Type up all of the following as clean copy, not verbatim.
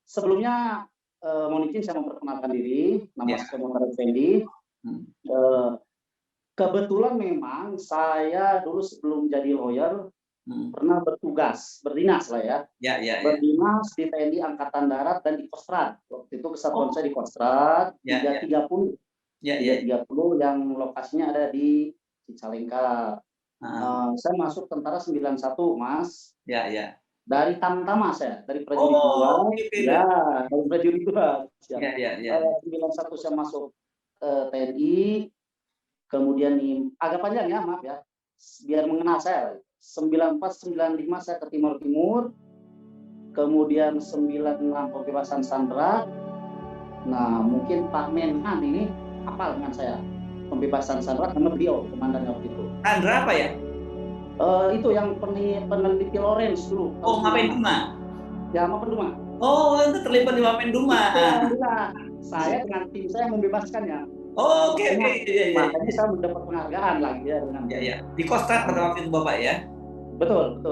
Sebelumnya, mohon izin saya memperkenalkan diri, nama Ya. saya Muhammad Effendi. Eee, Kebetulan memang saya dulu sebelum jadi lawyer, pernah berdinas lah ya, Ya. berdinas di TNI Angkatan Darat dan di Kostrad. Waktu itu kesatuan Oh, saya di Kostrad ya. 330, Ya. yang lokasinya ada di Cicalengka. Heeh. Saya masuk tentara 91, Mas. Ya. Dari Tamtama saya, dari prajurit 2, Oh, oke. ya, dari prajurit 2, siap. Ya. 91 saya masuk, TNI, kemudian agak panjang ya, maaf ya, biar mengenal saya. 94, 95 saya ke Timur Timur, kemudian 96 pembebasan sandera. Nah, mungkin Pak Menhan ini hafal dengan saya, pembebasan sandera karena beliau komandannya waktu itu. Sandra apa ya? Itu yang peneliti Lawrence dulu, tahun Oh, 96. Mapenduma. Ya, Mapenduma. Oh, Anda terlibat di Mapenduma. Alhamdulillah, saya dengan tim saya membebaskannya. Oh, oke. Ya. Makanya saya mendapat penghargaan lagi ya dengan Ya. Di Kostrad pada waktu itu Bapak ya? betul.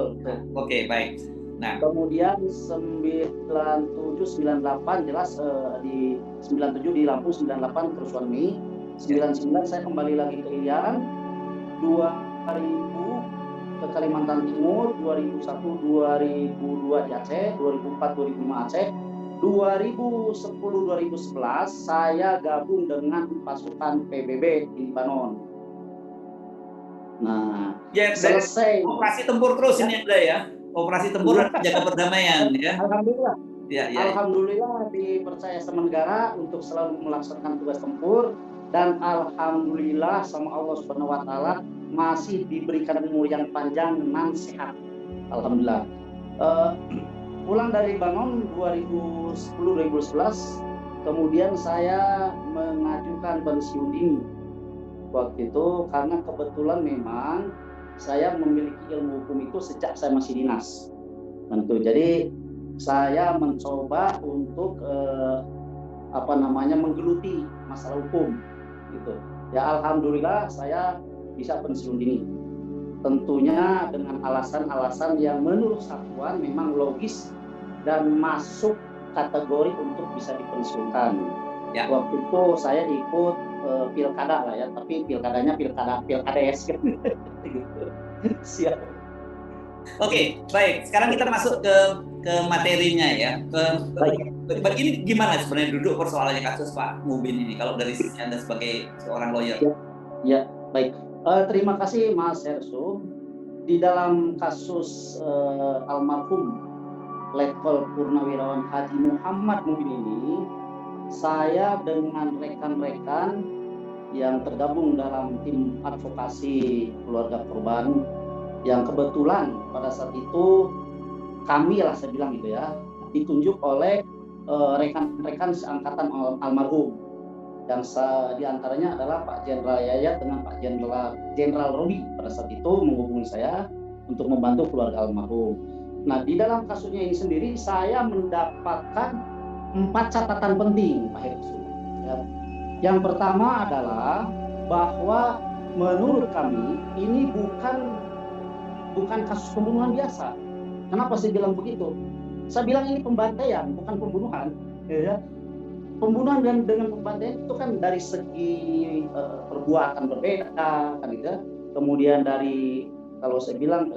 Oke, baik. Nah, Kemudian 97, 98 jelas, di 97 di Lampung, 98 kerusuhan Mei, 99 saya kembali lagi ke Irian, 2000 ke Kalimantan Timur, 2001, 2002 di Aceh, 2004, 2005 Aceh, 2010, 2011 saya gabung dengan pasukan PBB di Libanon. Nah, ya, selesai operasi tempur terus ya. ini Anda ya. Operasi tempur dan menjaga perdamaian ya. Alhamdulillah. Ya. Alhamdulillah dipercaya sama negara untuk selalu melaksanakan tugas tempur, dan alhamdulillah sama Allah Subhanahu wa taala masih diberikan umur yang panjang dan sehat. Alhamdulillah. Pulang dari Libanon 2010, 2011, kemudian saya mengajukan pensiun dini waktu itu karena kebetulan memang saya memiliki ilmu hukum itu sejak saya masih dinas. Tentu. Jadi saya mencoba untuk menggeluti masalah hukum gitu. Ya, alhamdulillah saya bisa pensiun dini. Tentunya dengan alasan-alasan yang menurut satuan memang logis dan masuk kategori untuk bisa dipensiunkan. Ya. Waktu itu saya ikut pilkada lah ya, tapi pilkadanya pilkades gitu. Siap. Oke, baik. Sekarang kita masuk ke materinya ya. Ini gimana sebenarnya duduk persoalannya kasus Pak Mubin ini kalau dari sisi Anda sebagai seorang lawyer? Ya, baik. Terima kasih Mas Hersu. Di dalam kasus almarhum Letkol Purnawirawan Haji Muhammad Mubin ini, saya dengan rekan-rekan yang tergabung dalam tim advokasi keluarga korban, yang kebetulan pada saat itu kami lah saya bilang gitu ya, ditunjuk oleh rekan-rekan seangkatan almarhum, yang diantaranya adalah Pak Jenderal Yayat dengan Pak Jenderal Robi pada saat itu menghubungi saya untuk membantu keluarga almarhum. Nah, di dalam kasusnya ini sendiri saya mendapatkan 4 catatan penting, Pak Hersu. Ya. Yang pertama adalah bahwa menurut kami ini bukan kasus pembunuhan biasa. Kenapa saya bilang begitu? Saya bilang ini pembantaian, bukan pembunuhan. Ya. Pembunuhan dengan pembantaian itu kan dari segi perbuatan berbeda, kan gitu. Kemudian dari kalau saya bilang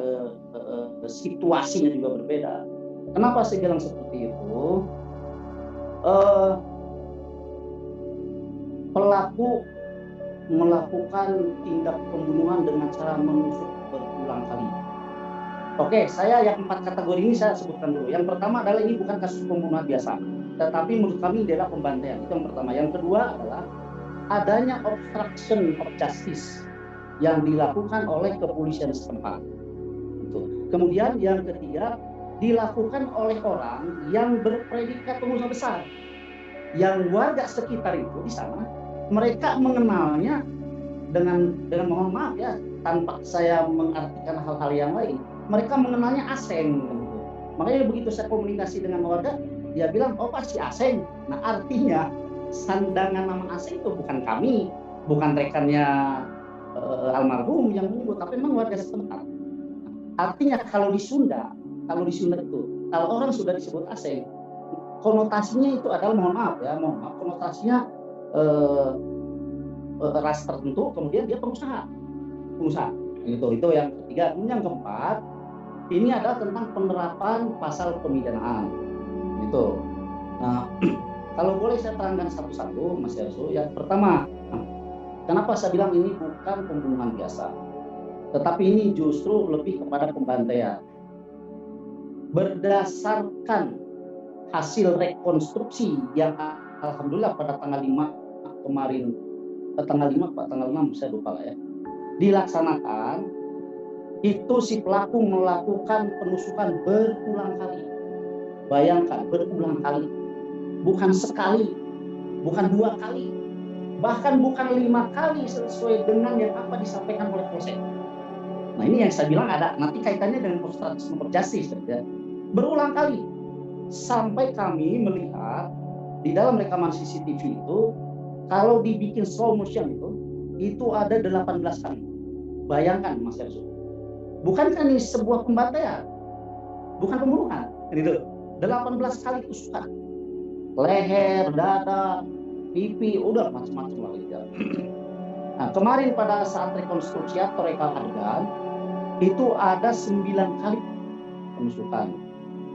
situasinya juga berbeda. Kenapa saya bilang seperti itu? Pelaku melakukan tindak pembunuhan dengan cara menusuk berulang kali. Oke, saya yang 4 kategori ini saya sebutkan dulu. Yang pertama adalah ini bukan kasus pembunuhan biasa, tetapi menurut kami adalah pembantaian. Itu yang pertama. Yang kedua adalah adanya obstruction of justice yang dilakukan oleh kepolisian setempat. Kemudian yang ketiga, dilakukan oleh orang yang berpredikat pengusaha besar. Yang warga sekitar itu di sana, mereka mengenalnya dengan mohon maaf ya, tanpa saya mengartikan hal-hal yang lain, mereka mengenalnya Aseng. Makanya begitu saya komunikasi dengan warga, dia bilang, oh Pak, si Aseng. Nah, artinya sandangan nama Aseng itu bukan kami, bukan rekannya almarhum yang menyebut, tapi memang warga setempat. Artinya kalau di Sunda itu, kalau orang sudah disebut Aseng, konotasinya itu adalah, mohon maaf, konotasinya ras tertentu, kemudian dia pengusaha itu yang ketiga. Kemudian yang keempat, ini adalah tentang penerapan pasal pemidanaan itu. Nah, kalau boleh saya terangkan satu-satu, Mas Yarso. Yang pertama, kenapa saya bilang ini bukan pembunuhan biasa, tetapi ini justru lebih kepada pembantaian. Berdasarkan hasil rekonstruksi yang alhamdulillah pada tanggal 5 kemarin, tanggal 6 saya lupa lah ya, dilaksanakan, itu si pelaku melakukan penusukan berulang kali. Bayangkan, berulang kali. Bukan sekali, bukan 2 kali, bahkan bukan 5 kali sesuai dengan yang apa disampaikan oleh polsek. Nah, ini yang saya bilang ada nanti kaitannya dengan obstruction of justice ya. Berulang kali. Sampai kami melihat di dalam rekaman CCTV itu, kalau dibikin slow motion itu ada 18 kali. Bayangkan, Mas Yarso. Bukankah ini sebuah pembantaian? Bukan pembunuhan. Gitu. 18 kali tusukan. Leher, dada, pipi, udah macam-macam lah. Nah, kemarin pada saat rekonstruksi atau reka adegan, itu ada 9 kali penusukan.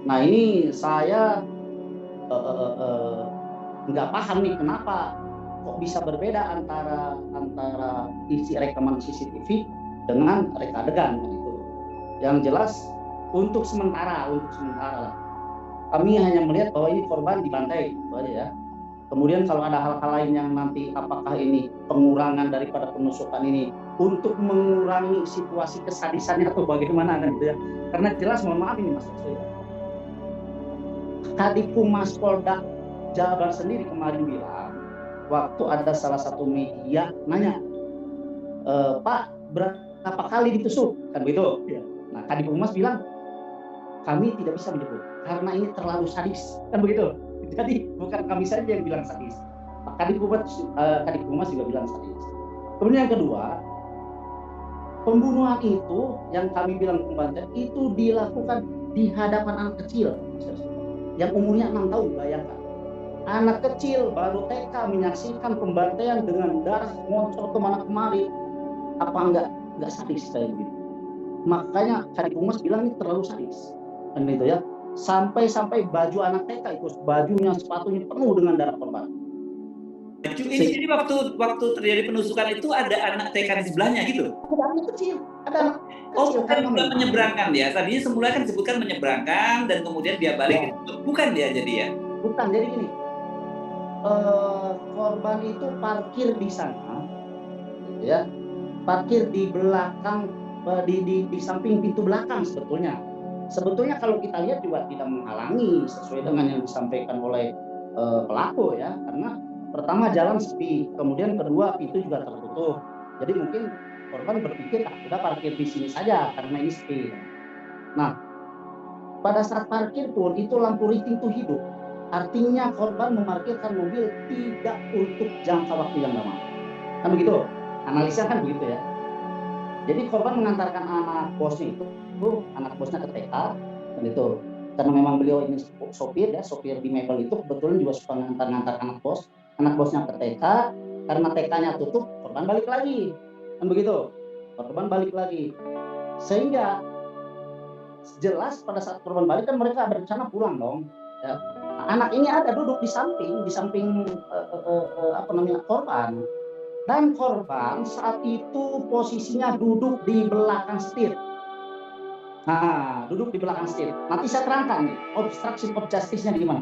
Nah, ini saya nggak paham nih kenapa kok bisa berbeda antara isi rekaman CCTV dengan reka adegan gitu. Yang jelas untuk sementara lah, kami hanya melihat bahwa ini korban dibantai itu aja ya. Kemudian kalau ada hal-hal lain yang nanti apakah ini pengurangan daripada penusukan ini untuk mengurangi situasi kesadisannya atau bagaimana kan gitu ya. Karena jelas, mohon maaf ini Mas, Kadiphumas Polda Jabar sendiri kemarin bilang, waktu ada salah satu media nanya, Pak, berapa kali ditusuk? Kan begitu. Nah, Kadiphumas bilang, kami tidak bisa menyebut karena ini terlalu sadis. Kan begitu. Jadi bukan kami saja yang bilang sadis. Kadiphumas juga bilang sadis. Kemudian yang kedua, pembunuhan itu yang kami bilang pembantaian itu dilakukan di hadapan anak kecil yang umurnya 6 tahun. Bayangkan, anak kecil baru TK menyaksikan pembantaian dengan darah ngoncor kemana-kemari. Apa enggak sadis kayak gitu? Makanya Kadiphumas bilang ini terlalu sadis, kan gitu ya. Sampai baju anak TK itu, bajunya, sepatunya penuh dengan darah korban. Ini jadi waktu terjadi penusukan itu ada anak TK di sebelahnya gitu? Ada anak kecil, bukan menyeberangkan ya. Tadinya semula kan disebutkan menyeberangkan dan kemudian dia balik. Ya. Bukan dia jadi ya? Bukan, jadi gini. Korban itu parkir di sana, gitu ya. Parkir di belakang, di samping pintu belakang sebetulnya. Sebetulnya kalau kita lihat juga tidak menghalangi sesuai dengan yang disampaikan oleh pelaku ya, karena pertama jalan sepi, kemudian kedua pintu juga tertutup. Jadi mungkin korban berpikir udah parkir di sini saja karena ini sepi. Nah, pada saat parkir pun itu lampu riting itu hidup. Artinya korban memarkirkan mobil tidak untuk jangka waktu yang lama. Kan begitu? Analisa kan begitu ya. Jadi korban mengantarkan anak bosnya ke TK, dan itu karena memang beliau ini sopir di Mebel itu kebetulan juga suka ngantar anak bosnya ke TK. Karena TK-nya tutup, korban balik lagi, kan begitu? Korban balik lagi, sehingga jelas pada saat korban balik kan mereka berencana pulang dong. Ya. Nah, anak ini ada duduk di samping korban. Dan korban saat itu posisinya duduk di belakang setir. Nah, duduk di belakang setir. Nanti saya terangkan nih, obstruction of justice-nya gimana.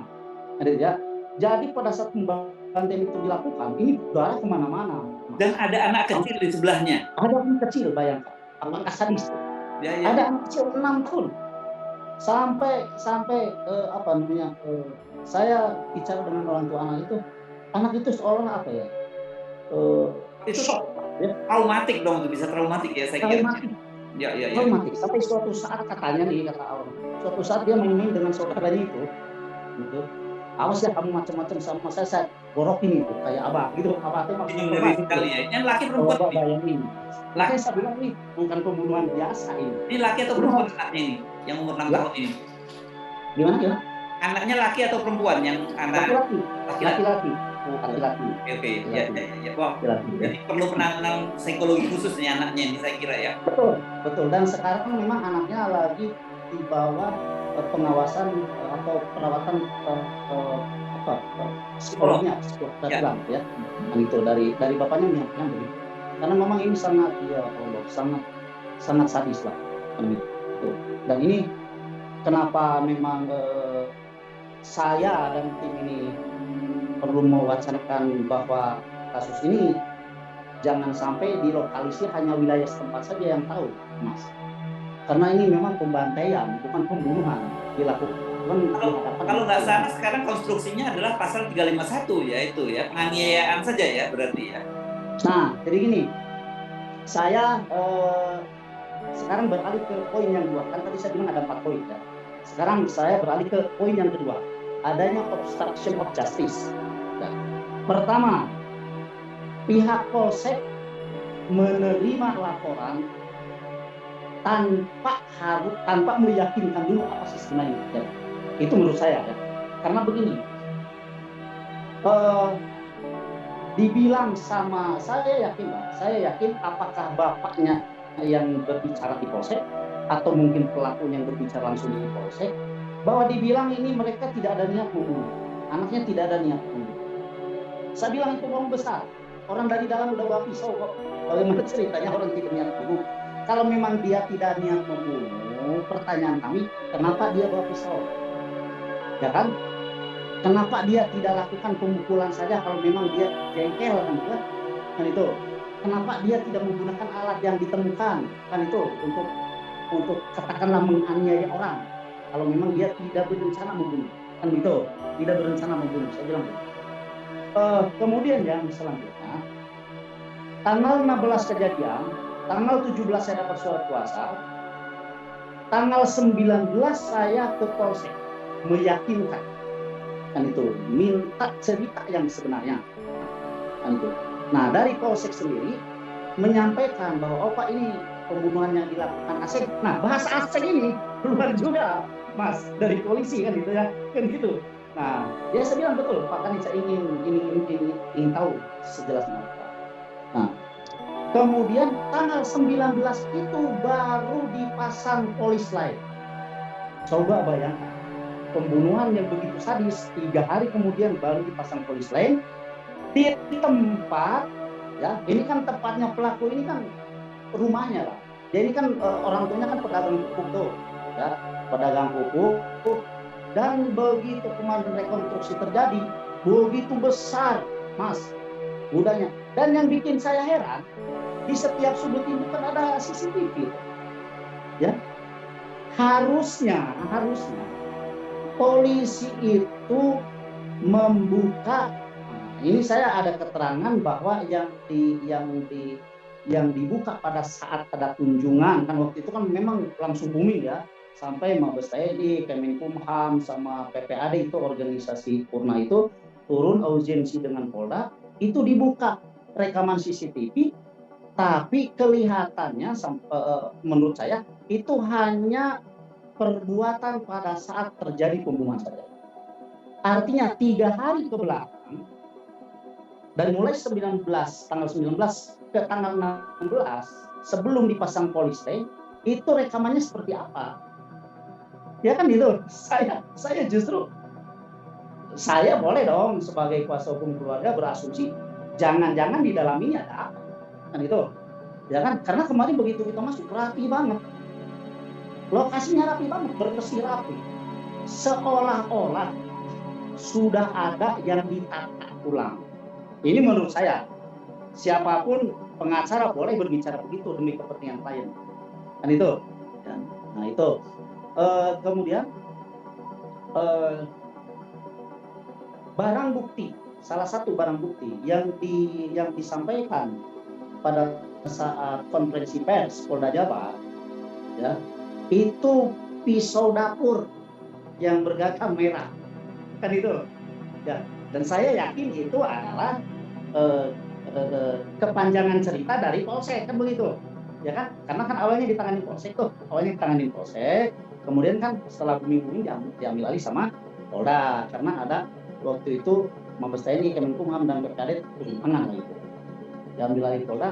Ya. Jadi pada saat pembantaian itu dilakukan, ini darah kemana-mana. Dan ada anak kecil di sebelahnya. Ada anak kecil, bayangkan. Apakah sadis? Ya. Ada anak kecil 6 tahun. Sampai saya bicara dengan orang tua anak itu seolah apa ya? Itu traumatik dong, bisa traumatik ya saya kira. Ya. Traumatik. Sampai suatu saat katanya nih, kata orang, suatu saat dia main-main dengan saudaranya itu, gitu. Awas ya kamu macam-macam sama saya gorokin itu kayak abah gitu. Abah itu maksudnya ngeri sekali ya. Yang laki perempuan bayangin. Laki saya bilang nih bukan pembunuhan biasa ini. Ini laki atau perempuan anaknya ini yang umur 6 tahun ini? Gimana? anaknya laki atau perempuan yang anak Laki-laki. laki-laki? Laki-laki. Laki-laki. Oke, ya, Laki-laki. ya. Wah, Laki-laki, ya. jadi perlu penanganan psikologi khusus nih anaknya ini saya kira ya. Betul, betul. Dan sekarang memang anaknya lagi di bawah pengawasan atau perawatan apa, psikologinya, psikolog Ya. bilang ya. Itu dari bapaknya yang begitu. Karena memang ini sangat ya Allah, sangat sadis lah. Gitu. Dan ini kenapa memang saya dan tim ini perlu mewacanakan bahwa kasus ini jangan sampai dilokalisir hanya wilayah setempat saja yang tahu, Mas. Karena ini memang pembantaian, bukan pembunuhan dilakukan. Kalau nggak salah sekarang konstruksinya adalah pasal 351 ya itu ya, penganiayaan saja ya berarti ya. Nah, jadi gini, saya sekarang beralih ke poin yang kedua. Kan tadi saya bilang ada 4 poin ya. Sekarang saya beralih ke poin yang kedua, adanya obstruction of justice. Nah, pertama, pihak Polsek menerima laporan tanpa meyakinkan dulu apa sih sebenarnya. Ya. Itu menurut saya ya. Karena begini, dibilang sama saya yakin apakah bapaknya yang berbicara di Polsek atau mungkin pelakunya yang berbicara langsung di Polsek, bahwa dibilang ini mereka tidak ada niat membunuh, anaknya tidak ada niat membunuh. Saya bilang itu bohong besar. Orang dari dalam udah bawa pisau kok. Bagaimana ceritanya orang tidak niat membunuh? Kalau memang dia tidak niat membunuh, pertanyaan kami, kenapa dia bawa pisau? Ya kan? Kenapa dia tidak lakukan pemukulan saja kalau memang dia jengkel kan itu? Kenapa dia tidak menggunakan alat yang ditemukan kan itu untuk katakanlah menganiaya orang? Kalau memang dia tidak berencana membunuh kan itu, tidak berencana membunuh. Saya bilang begitu. Kemudian yang selanjutnya, tanggal 16 kejadian, tanggal 17 saya dapat surat kuasa, tanggal 19 saya ke Polsek meyakinkan, kan itu, minta cerita yang sebenarnya, kan itu. Nah dari Polsek sendiri menyampaikan bahwa Pak ini pembunuhan yang dilakukan Asep. Nah bahasa Asep ini keluar juga Mas dari polisi kan gitu ya, kan gitu. Nah, ya saya bilang betul, Pak kan saya ingin tahu sejelasnya. Nah, kemudian tanggal 19 itu baru dipasang polis lain. Coba bayangkan, pembunuhan yang begitu sadis, 3 hari kemudian baru dipasang polis lain di tempat, ya ini kan tempatnya pelaku ini kan rumahnya lah. Jadi kan orang tuanya kan pedagang pupuk tuh, ya pedagang pupuk. Dan begitu kemarin rekonstruksi terjadi, begitu besar, Mas, gudangnya. Dan yang bikin saya heran, di setiap sudut itu kan ada CCTV. Ya, harusnya polisi itu membuka. Ini saya ada keterangan bahwa yang dibuka pada saat ada kunjungan kan waktu itu kan memang langsung booming ya. Sampai Mabes TNI, Kemenkumham, sama PPAD itu organisasi Purna itu turun audiensi dengan Polda, itu dibuka rekaman CCTV, tapi kelihatannya menurut saya itu hanya perbuatan pada saat terjadi pembunuhan saja. Artinya 3 hari ke belakang, dari mulai tanggal 19 ke tanggal 16 sebelum dipasang polis lain, itu rekamannya seperti apa? Ya kan itu, saya justru saya boleh dong sebagai kuasa hukum keluarga berasumsi jangan-jangan di dalam ini ada apa kan itu, ya kan, karena kemarin begitu kita masuk rapi banget, lokasinya rapi banget, bersih rapi, seolah-olah sudah ada yang ditata ulang. Ini menurut saya, siapapun pengacara boleh berbicara begitu demi kepentingan klien kan itu. Nah itu kemudian barang bukti, salah satu barang bukti yang disampaikan pada saat konferensi pers Polda Jabar, ya, itu pisau dapur yang bergagang merah, kan itu, ya. Dan saya yakin itu adalah kepanjangan cerita dari Polsek, kan begitu, ya kan? Karena kan awalnya ditangani Polsek tuh, kemudian kan setelah booming diambil alih sama Polda, karena ada waktu itu Mabes TNI, Kemenkumham dan Perkadet turun tangan itu diambil alih Polda.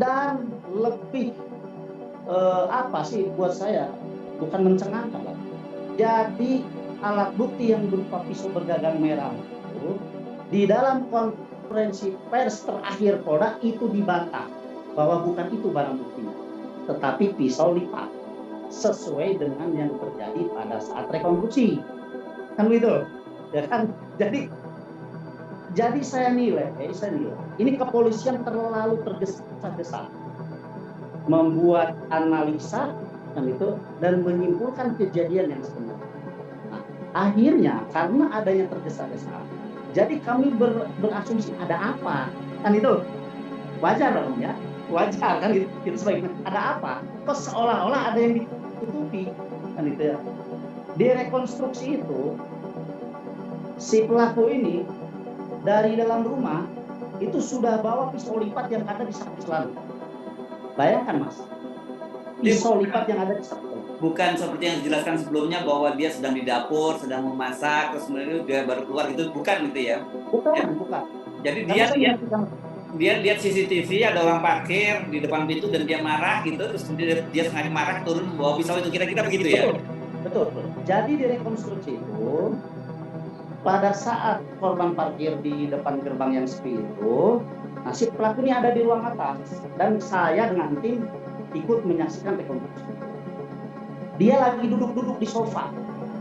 Dan lebih apa sih buat saya, bukan mencengangkan lah. Jadi alat bukti yang berupa pisau bergagang merah itu di dalam konferensi pers terakhir Polda itu dibantah bahwa bukan itu barang buktinya, tetapi pisau lipat sesuai dengan yang terjadi pada saat rekonstruksi, kan begitu, ya kan? Jadi saya nilai ini kepolisian terlalu tergesa-gesa membuat analisa kan itu dan menyimpulkan kejadian yang sebenarnya. Nah, akhirnya karena adanya tergesa-gesa, jadi kami berasumsi ada apa, kan itu wajar dong ya, wajar kan itu sebaiknya ada apa, kok seolah-olah ada yang ditutupi, kan itu ya. Di rekonstruksi itu si pelaku ini dari dalam rumah itu sudah bawa pisau lipat yang ada di saku celana. Bayangkan Mas, pisau lipat yang ada di saku. Bukan seperti yang dijelaskan sebelumnya bahwa dia sedang di dapur, sedang memasak, terus kemudian dia baru keluar gitu, bukan gitu ya? Bukan. Jadi dia lihat CCTV ada orang parkir di depan pintu dan dia marah gitu, terus kemudian dia sengaja marah turun bawa pisau itu, kira-kira begitu ya? Betul. Jadi di rekonstruksi itu pada saat korban parkir di depan gerbang yang sepi itu, nah si pelaku ini ada di ruang atas dan saya dengan tim ikut menyaksikan rekonstruksi. Dia lagi duduk-duduk di sofa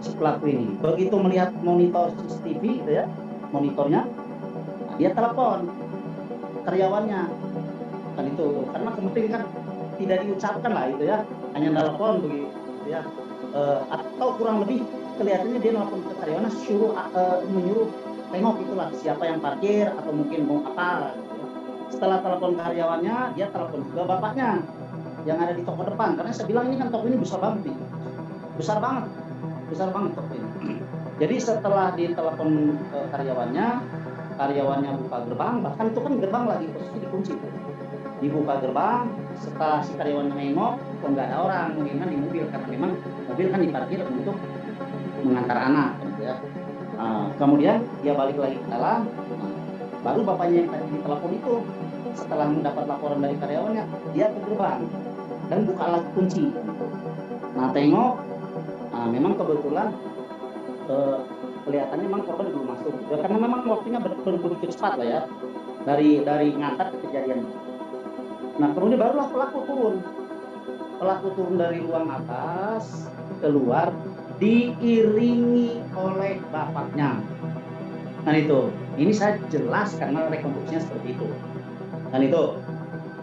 si pelaku ini. Begitu melihat monitor CCTV gitu ya, monitornya, nah dia telepon karyawannya kan itu, karena kemungkinan kan tidak diucapkan lah itu ya, hanya telepon begitu ya, atau kurang lebih kelihatannya dia nelfon ke karyawannya menyuruh tengok itulah siapa yang parkir atau mungkin mau apa gitu ya. Setelah telepon karyawannya, dia telepon juga bapaknya yang ada di toko depan, karena saya bilang ini kan toko ini besar banget nih, besar banget toko ini. Jadi setelah ditelepon karyawannya buka gerbang, bahkan itu kan gerbang lagi posisi dikunci, dibuka gerbang. Setelah si karyawannya nengok, kok nggak ada orang, mungkin kan di mobil, karena memang mobil kan diparkir untuk mengantar anak gitu ya. Kemudian dia balik lagi ke dalam, baru bapaknya yang tadi ditelepon itu setelah mendapat laporan dari karyawannya, dia ke gerbang dan buka lagi kunci. Nah tengok, memang kebetulan kelihatannya memang korban belum masuk ya, karena memang waktunya begitu cepat lah ya dari ngangkat ke kejadian. Nah kemudian barulah pelaku turun dari ruang atas keluar diiringi oleh bapaknya. Nah itu, ini saya jelas karena rekonstruksinya seperti itu. Dan itu,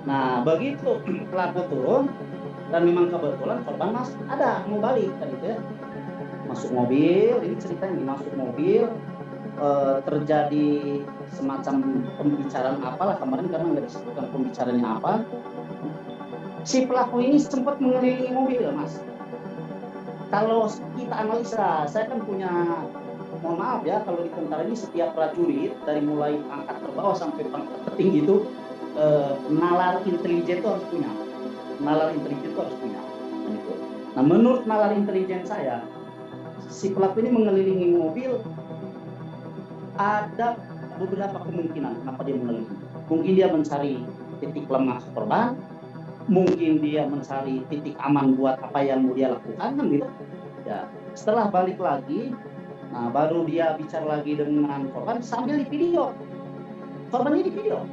nah begitu pelaku turun dan memang kebetulan korban masih ada mau balik kan itu ya, masuk mobil. Ini ceritanya masuk mobil, terjadi semacam pembicaraan apalah kemarin karena nggak disebutkan pembicaranya apa. Si pelaku ini sempat mengelilingi mobil Mas. Kalau kita analisa, saya kan punya, mohon maaf ya, kalau di tentara ini setiap prajurit dari mulai pangkat terbawah sampai pangkat tertinggi itu nalar intelijen itu harus punya. Nah menurut nalar intelijen saya, si pelaku ini mengelilingi mobil, ada beberapa kemungkinan kenapa dia mengelilingi. Mungkin dia mencari titik lemah korban, mungkin dia mencari titik aman buat apa yang mau dia lakukan kan gitu ya. Setelah balik lagi, nah baru dia bicara lagi dengan korban sambil di video, korbannya di video.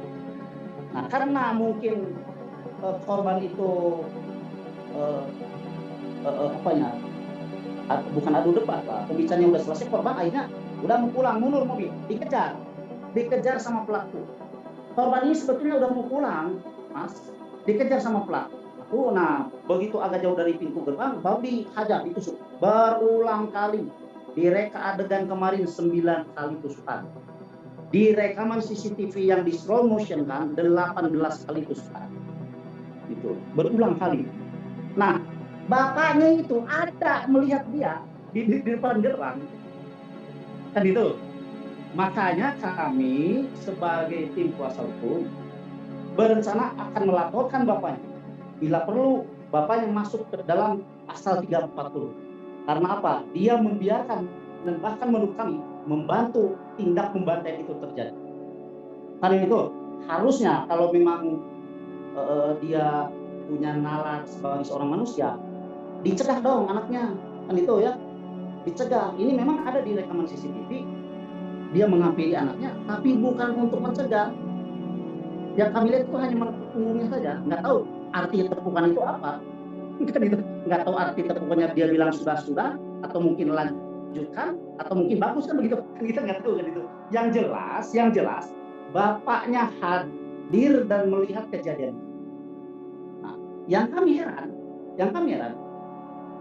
Nah karena mungkin korban itu bukan adu debat lah, pembicaranya udah selesai, korban akhirnya udah mau pulang, mundur mobil, dikejar sama pelaku. Korban ini sebetulnya udah mau pulang Mas, dikejar sama pelaku. Nah begitu agak jauh dari pintu gerbang baru dihajar, ditusuk berulang kali. Direka adegan kemarin 9 kali tusukan, di rekaman CCTV yang di slow motion kan 18 kali tusukan, itu berulang kali. Nah bapaknya itu ada melihat dia di depan gerbang kan itu. Makanya kami sebagai tim kuasa hukum berencana akan melaporkan bapaknya. Bila perlu, bapaknya masuk ke dalam pasal 340. Karena apa? Dia membiarkan dan bahkan menurut kami membantu tindak pembantaian itu terjadi. Karena itu harusnya kalau memang dia punya nalar sebagai seorang manusia, dicegah dong anaknya, kan itu ya, dicegah. Ini memang ada di rekaman CCTV, dia menghampiri anaknya, tapi bukan untuk mencegah. Yang kami lihat itu hanya menepuk punggungnya saja, nggak tahu arti tepukan itu apa. Kan itu, nggak tahu arti tepukannya, dia bilang sudah, atau mungkin lanjutkan, atau mungkin bagus, kan begitu. Kita nggak tahu kan itu. Yang jelas, bapaknya hadir dan melihat kejadian. Nah, yang kami heran,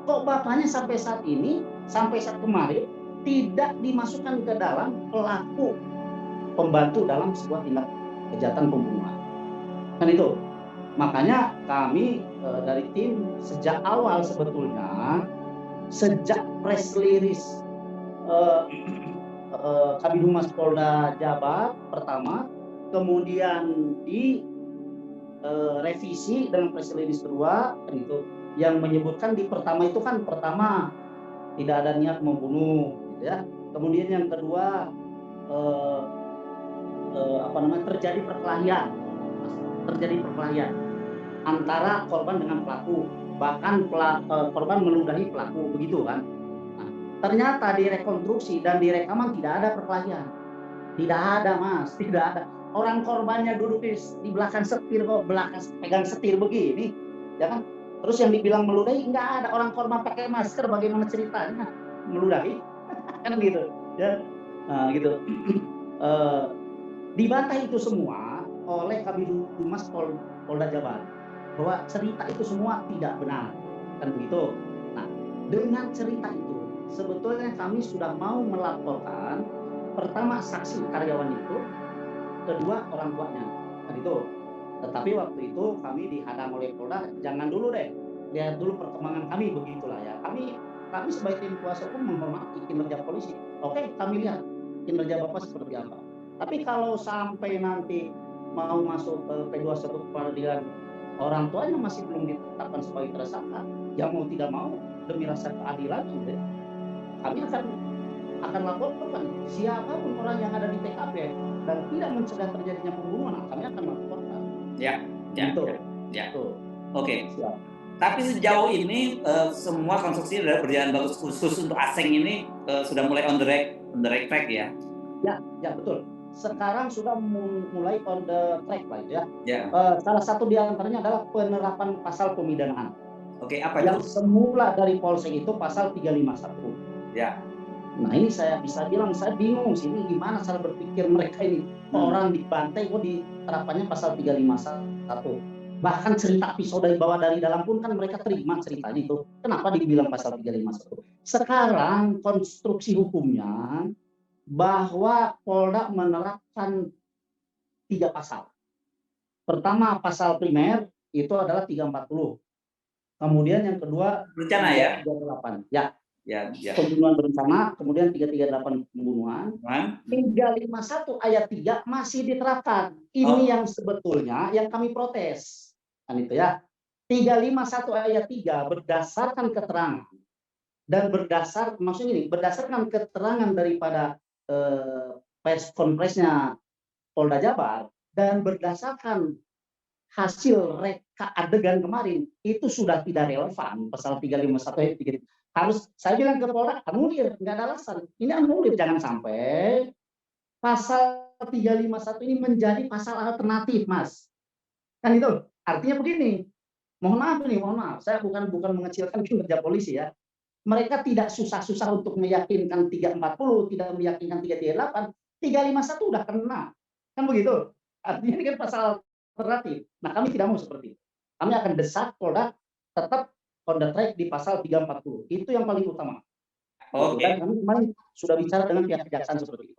kok bapaknya sampai saat kemarin tidak dimasukkan ke dalam pelaku pembantu dalam sebuah tindak kejahatan pembunuhan. Kan itu. Makanya kami dari tim sejak awal sebetulnya, sejak press release Kabid Humas Polda Jabar pertama, kemudian di revisi dengan press release kedua, kan itu, yang menyebutkan di pertama itu kan pertama tidak ada niat membunuh, gitu ya. Kemudian yang kedua terjadi perkelahian antara korban dengan pelaku, bahkan korban meludahi pelaku, begitu kan. Nah, ternyata di rekonstruksi dan di rekaman tidak ada perkelahian, tidak ada Mas, tidak ada. Orang korbannya duduk di belakang setir kok, pegang setir begini, ya kan. Terus yang dibilang meludahi, nggak ada. Orang korban pakai masker, bagaimana ceritanya meludahi, kan gitu ya. Nah, gitu. Dibantah itu semua oleh Kabid Humas Polda Jabar bahwa cerita itu semua tidak benar, kan begitu. Nah, dengan cerita itu sebetulnya kami sudah mau melaporkan pertama saksi karyawan itu, kedua orang tuanya, kan itu. Tetapi waktu itu kami dihadang oleh Polda, jangan dulu deh, lihat dulu perkembangan kami, begitulah ya. Kami sebagai tim kuasa hukum menghormati kinerja polisi. Oke, kami lihat kinerja Bapak seperti apa. Tapi kalau sampai nanti mau masuk ke P21 peradilan, orang tuanya masih belum ditetapkan sebagai tersangka, ya mau tidak mau demi rasa keadilan, gitu, kami akan laporkan siapapun orang yang ada di TKP dan tidak mencegah terjadinya pembunuhan, kami akan laporkan. Ya. Tuh. Oke. Tapi sejauh ini semua konstruksi sudah berjalan bagus, khusus untuk Aseng ini sudah mulai on the right track ya. Ya betul. Sekarang sudah mulai on the track lah ya. Ya. Salah satu di antaranya adalah penerapan pasal pemidanaan. Oke, apa yang itu? Semula dari Polsek itu pasal 351. Ya. Nah, ini saya bisa bilang saya bingung sih, ini gimana cara berpikir mereka ini. Orang dibantai kok diterapannya pasal 351. Bahkan cerita episode dibawa dari dalam pun kan mereka terima ceritanya itu. Kenapa dibilang pasal 351? Sekarang konstruksi hukumnya bahwa Polda menerapkan 3 pasal. Pertama, pasal primer itu adalah 340. Kemudian yang kedua berencana ya. 338. Ya. Pembunuhan berencana, kemudian 338 pembunuhan. 351 ayat 3 masih diterapkan. Ini yang sebetulnya yang kami protes. Kan itu ya. 351 ayat 3 berdasarkan keterangan dan berdasarkan keterangan daripada press conference-nya Polda Jabar dan berdasarkan hasil reka adegan kemarin, itu sudah tidak relevan pasal 351 ayat 3. Harus saya bilang ke Polda, anulir, nggak ada alasan. Ini anulir, jangan sampai pasal 351 ini menjadi pasal alternatif, Mas. Kan itu artinya begini. Mohon maaf, saya bukan mengecilkan kinerja polisi ya. Mereka tidak susah-susah untuk meyakinkan 340, tidak meyakinkan 338, 351 udah kena. Kan begitu. Artinya ini kan pasal alternatif. Nah, kami tidak mau seperti itu. Kami akan desak Polda tetap on the track di pasal 340. Itu yang paling utama. Oke. Dan kami kemarin sudah bicara dengan pihak kejaksaan seperti itu.